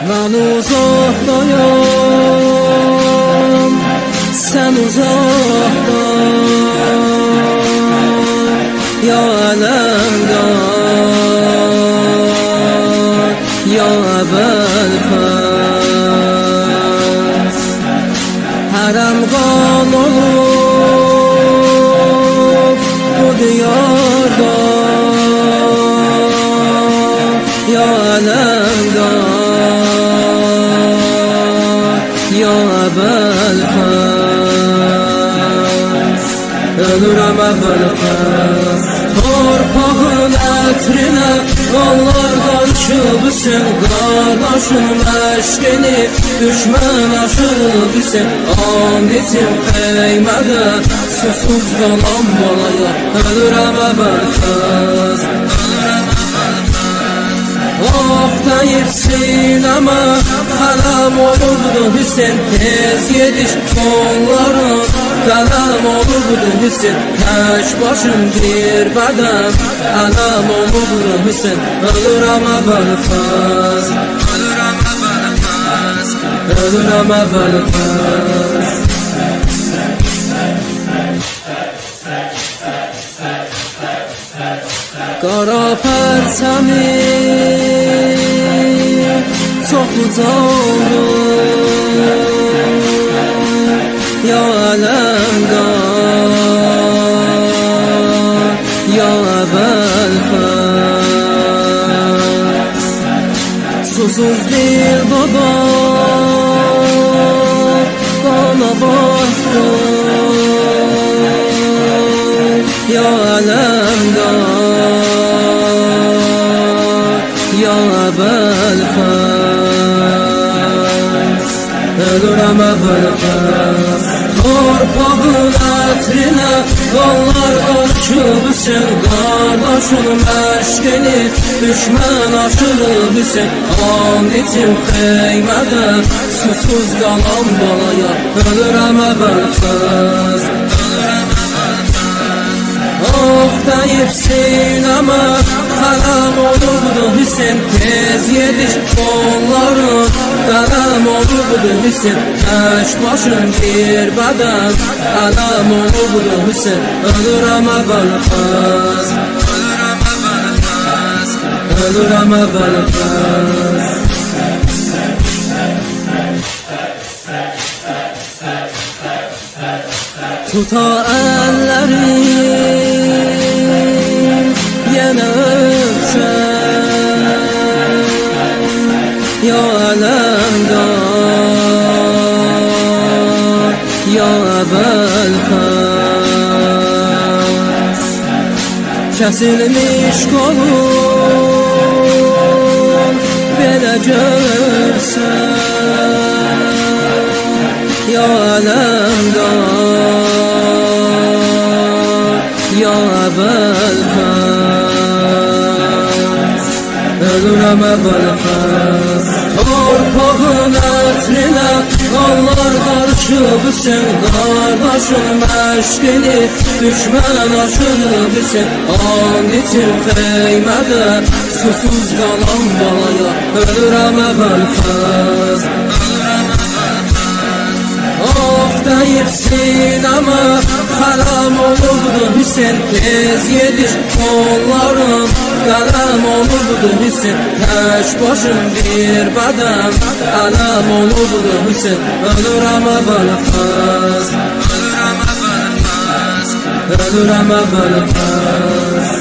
Ben uzaktayım, sen uzakta. Ya alemdar, ya Belfast. Haram kan olup bu diyarda. Ya alemdar, ya Belfast. Ölürəm Belfast. Torpağın ətrine qanlar qarışıbısın. Qardaşın məşqini düşmən aşıbısın. Anditim qeymədə susuz qalan balaya. Ölürəm Belfast. Oh deyipsin ama kalem olurdu Hüseyin. Tez yetiş onların kalem olurdu Hüseyin. Taş başım bir beden kalem olurdu Hüseyin. Ölürəm Belfast, ölürəm Belfast, ölürəm Belfast. Qara pərsəmi çoxlu canlı. Ya alemdar, ya Belfast. Susuz dil baba bana baktı. Ya alemdar, ya Belfast. Ölürəm Belfast. Torpağın ətrine qanlar qarışıbısın. Qardaşın məşqini düşmən aşırıbısın. Anditim qeymədə susuz qalan balaya. Ölürəm Belfast, ölürəm Belfast. Oh deyipsin ama kalem olurdu Hüseyin. Tez yetiş onların kalem olurdu Hüseyin. Taş başım bir beden kalem olurdu Hüseyin. Ölürəm Belfast, ölürəm Belfast, ölürəm Belfast. Tuta ellerim yine öpsen. Ya alemdar, ya Belfast. Kesilmiş kolum belə görsen. Ya alemdar, ya Belfast. Ölürəm Belfast. Torpağın ətrine qanlar qarışıbısın. Qardaşın məşqini düşmən aşırıbısın. Anditim qeymədə susuz qalan balaya. Ölürəm Belfast, ölürəm Belfast. Oh deyipsin ama kalem olurdu Hüseyin. Tez yetiş onların kalem olurdu Hüseyin. Taş başım bir beden kalem olurdu Hüseyin. Ölürəm Belfast, ölürəm Belfast, ölürəm Belfast.